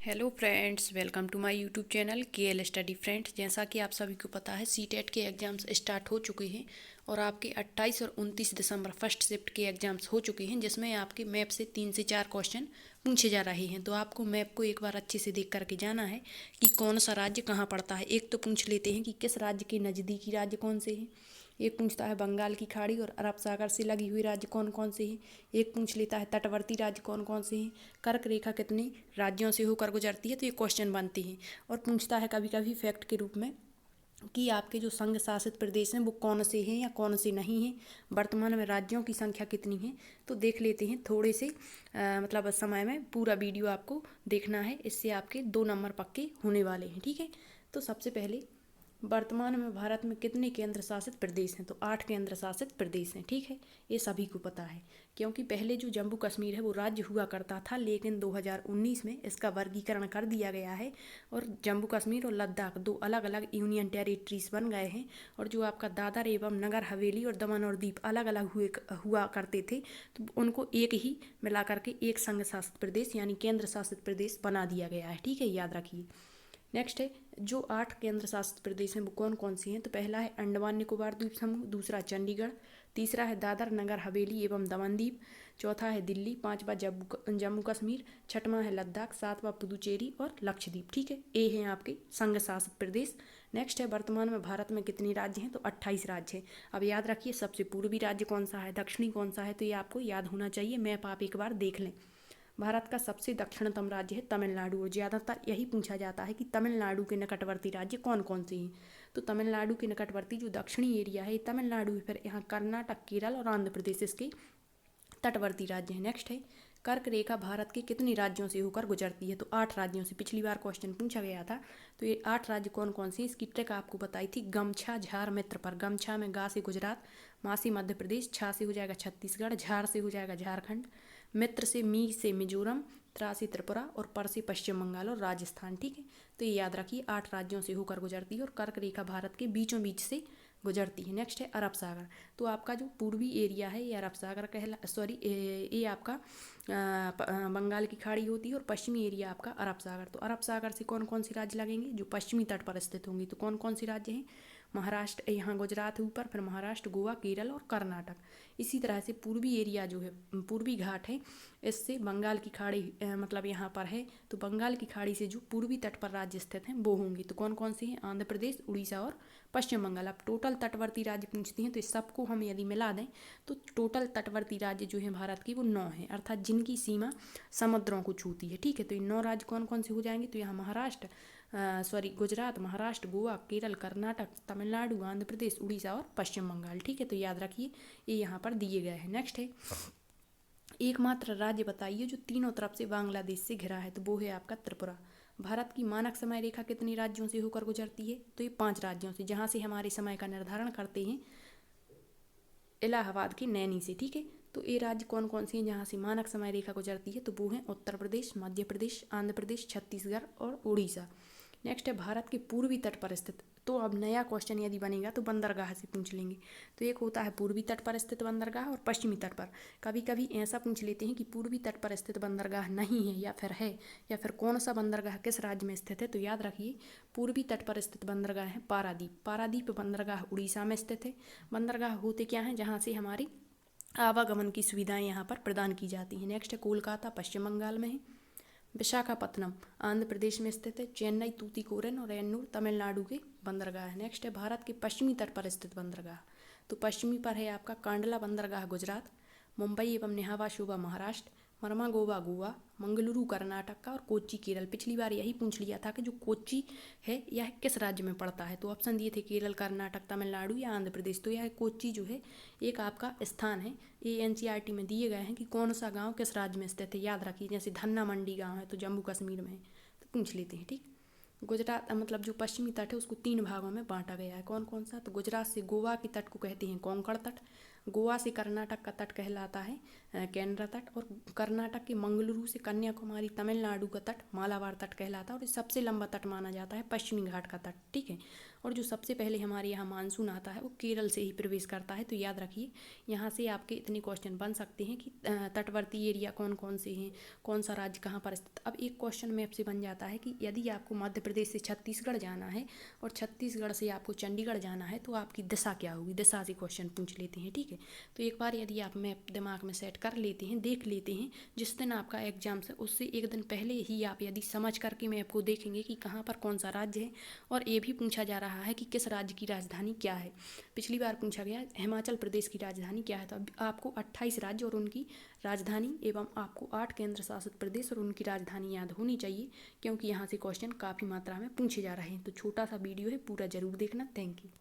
Hello friends, welcome to my YouTube channel KL study friends. जैसा कि आप सभी को पता है, सीटेट के एग्ज़ाम्स स्टार्ट हो चुके हैं और आपके 28 और 29 दिसंबर फर्स्ट शिफ्ट के एग्ज़ाम्स हो चुके हैं, जिसमें आपके मैप से 3 से 4 क्वेश्चन पूछे जा रहे हैं। तो आपको मैप को एक बार अच्छे से देख करके जाना है कि कौन सा राज्य कहाँ पड़ता है। एक तो पूछ लेते हैं कि किस राज्य के नज़दीकी राज्य कौन से हैं। एक पूछता है बंगाल की खाड़ी और अरब सागर से लगी हुई राज्य कौन कौन से हैं। एक पूछ लेता है तटवर्ती राज्य कौन कौन से हैं। कर्क रेखा कितने राज्यों से होकर गुजरती है। तो ये क्वेश्चन बनते हैं। और पूछता है कभी कभी फैक्ट के रूप में कि आपके जो संघ शासित प्रदेश हैं वो कौन से हैं या कौन से नहीं हैं। वर्तमान में राज्यों की संख्या कितनी है। तो देख लेते हैं थोड़े से मतलब समय में पूरा वीडियो आपको देखना है। इससे आपके 2 नंबर पक्के होने वाले हैं। ठीक है, तो सबसे पहले वर्तमान में भारत में कितने केंद्र शासित प्रदेश हैं। तो 8 केंद्र शासित प्रदेश हैं। ठीक है, ये सभी को पता है क्योंकि पहले जो जम्मू कश्मीर है वो राज्य हुआ करता था, लेकिन 2019 में इसका वर्गीकरण कर दिया गया है और जम्मू कश्मीर और लद्दाख 2 अलग अलग यूनियन टेरिटरीज बन गए हैं। और जो आपका दादर एवं नगर हवेली और दमन और दीव अलग अलग हुआ करते थे, तो उनको एक ही मिला करके एक संघ शासित प्रदेश यानी केंद्र शासित प्रदेश बना दिया गया है। ठीक है, याद रखिए। नेक्स्ट है जो 8 केंद्र शासित प्रदेश हैं वो कौन कौन से हैं। तो पहला है अंडमान निकोबार द्वीप समूह, दूसरा चंडीगढ़, तीसरा है दादर नगर हवेली एवं दमन दीव, चौथा है दिल्ली, पांचवा जम्मू कश्मीर, छठवां है लद्दाख, सातवां पुदुचेरी और लक्षद्वीप। ठीक है, ये हैं आपके संघ शासित प्रदेश। नेक्स्ट है वर्तमान में भारत में कितने राज्य हैं। तो 28 राज्य हैं। अब याद रखिए सबसे पूर्वी राज्य कौन सा है, दक्षिणी कौन सा है, तो ये आपको याद होना चाहिए। मैप आप एक बार देख लें। भारत का सबसे दक्षिणतम राज्य है तमिलनाडु और ज़्यादातर यही पूछा जाता है कि तमिलनाडु के निकटवर्ती राज्य कौन कौन से हैं। तो तमिलनाडु के निकटवर्ती जो दक्षिणी एरिया है तमिलनाडु है, फिर यहाँ कर्नाटक, केरल और आंध्र प्रदेश इसके तटवर्ती राज्य हैं। नेक्स्ट है कर्क रेखा भारत के कितने राज्यों से होकर गुजरती है। तो 8 राज्यों से पिछली बार क्वेश्चन पूछा गया था। तो ये 8 राज्य कौन कौन से, इसकी ट्रिक आपको बताई थी गमछा झार मित्र पर। गमछा में गा से गुजरात, माँ से मध्य प्रदेश, छा से हो जाएगा छत्तीसगढ़, झार से हो जाएगा झारखंड, मित्र से मी से मिजोरम, त्रा से त्रिपुरा और पर से पश्चिम बंगाल और राजस्थान। ठीक है, तो ये याद रखिए 8 राज्यों से होकर गुजरती है और कर्क रेखा भारत के बीचों बीच से गुजरती है। नेक्स्ट है अरब सागर। तो आपका जो पूर्वी एरिया है ये अरब सागर ये आपका बंगाल की खाड़ी होती है और पश्चिमी एरिया आपका अरब सागर। तो अरब सागर से कौन कौन से राज्य लगेंगे, जो पश्चिमी तट पर स्थित होंगी। तो कौन कौन से राज्य हैं, महाराष्ट्र, यहाँ गुजरात है ऊपर, फिर महाराष्ट्र, गोवा, केरल और कर्नाटक। इसी तरह से पूर्वी एरिया जो है पूर्वी घाट है, इससे बंगाल की खाड़ी मतलब यहाँ पर है। तो बंगाल की खाड़ी से जो पूर्वी तट पर राज्य स्थित हैं वो होंगे। तो कौन कौन से हैं, आंध्र प्रदेश, उड़ीसा और पश्चिम बंगाल। अब टोटल तटवर्ती राज्य पूछते हैं तो इस सबको हम यदि मिला दें तो टोटल तटवर्ती राज्य जो है भारत की वो 9 है, अर्थात जिनकी सीमा समुद्रों को छूती है। ठीक है, तो ये 9 राज्य कौन कौन से हो जाएंगे। तो यहाँ गुजरात, महाराष्ट्र, गोवा, केरल, कर्नाटक, तमिलनाडु, आंध्र प्रदेश, उड़ीसा और पश्चिम बंगाल। ठीक है, तो याद रखिए ये यहाँ पर दिए गए हैं। नेक्स्ट है एकमात्र राज्य बताइए जो तीनों तरफ से बांग्लादेश से घिरा है। तो वो है आपका त्रिपुरा। भारत की मानक समय रेखा कितने राज्यों से होकर गुजरती है। तो ये 5 राज्यों से, जहाँ से हमारे समय का निर्धारण करते हैं इलाहाबाद के नैनी से। ठीक है, तो ये राज्य कौन कौन से हैं जहाँ से मानक समय रेखा गुजरती है। तो वो हैं उत्तर प्रदेश, मध्य प्रदेश, आंध्र प्रदेश, छत्तीसगढ़ और उड़ीसा। नेक्स्ट है भारत के पूर्वी तट पर स्थित। तो अब नया क्वेश्चन यदि बनेगा तो बंदरगाह से पूछ लेंगे। तो एक होता है पूर्वी तट पर स्थित बंदरगाह और पश्चिमी तट पर। कभी कभी ऐसा पूछ लेते हैं कि पूर्वी तट पर स्थित बंदरगाह नहीं है या फिर है, या फिर कौन सा बंदरगाह किस राज्य में स्थित है। तो याद रखिए पूर्वी तट पर स्थित बंदरगाह है पारादीप। पारादीप बंदरगाह उड़ीसा में स्थित है। बंदरगाह होते क्या हैं, जहाँ से हमारी आवागमन की सुविधाएं यहाँ पर प्रदान की जाती हैं। नेक्स्ट है कोलकाता, पश्चिम बंगाल में है। विशाखापत्तनम आंध्र प्रदेश में स्थित है। चेन्नई, तूतीकोरिन और एन्नूर तमिलनाडु के बंदरगाह है। नेक्स्ट है भारत के पश्चिमी तट पर स्थित बंदरगाह। तो पश्चिमी पर है आपका कांडला बंदरगाह गुजरात, मुंबई एवं नेहावा शोभा महाराष्ट्र, मरमागोवा गोवा, मंगलुरु कर्नाटक का और कोच्चि केरल। पिछली बार यही पूछ लिया था कि जो कोच्चि है यह किस राज्य में पड़ता है। तो ऑप्शन दिए थे केरल, कर्नाटक, तमिलनाडु या आंध्र प्रदेश। तो यह कोच्चि जो है एक आपका स्थान है। ये एनसीईआरटी में दिए गए हैं कि कौन सा गांव किस राज्य में स्थित है। याद रखिए जैसे धन्ना मंडी गांव है तो जम्मू कश्मीर में है, तो पूछ लेते हैं। ठीक, गुजरात मतलब जो पश्चिमी तट है उसको 3 भागों में बांटा गया है। कौन कौन सा, तो गुजरात से गोवा के तट को कहते हैं कोंकण तट, गोवा से कर्नाटक का तट कहलाता है केंद्र तट, और कर्नाटक के मंगलुरु से कन्याकुमारी तमिलनाडु का तट मालाबार तट कहलाता है, और सबसे लंबा तट माना जाता है पश्चिमी घाट का तट। ठीक है, और जो सबसे पहले हमारे यहाँ मानसून आता है वो केरल से ही प्रवेश करता है। तो याद रखिए, यहाँ से आपके इतने क्वेश्चन बन सकते हैं कि तटवर्ती एरिया कौन कौन से हैं, कौन सा राज्य कहाँ पर स्थित। अब एक क्वेश्चन मैप से बन जाता है कि यदि आपको मध्य प्रदेश से छत्तीसगढ़ जाना है और छत्तीसगढ़ से आपको चंडीगढ़ जाना है तो आपकी दिशा क्या होगी, दिशा से क्वेश्चन पूछ लेते हैं। ठीक है, तो एक बार यदि आप मैप दिमाग में सेट कर लेते हैं, देख लेते हैं, जिस दिन आपका एग्जाम है उससे एक दिन पहले ही आप यदि समझ करके मैप को देखेंगे कि कहाँ पर कौन सा राज्य है। और ये भी पूछा जा रहा है कि किस राज्य की राजधानी क्या है। पिछली बार पूछा गया हिमाचल प्रदेश की राजधानी क्या है। तो अब आपको 28 राज्य और उनकी राजधानी एवं आपको 8 केंद्र शासित प्रदेश और उनकी राजधानी याद होनी चाहिए, क्योंकि यहाँ से क्वेश्चन काफ़ी मात्रा में पूछे जा रहे हैं। तो छोटा सा वीडियो है, पूरा जरूर देखना। Thank you.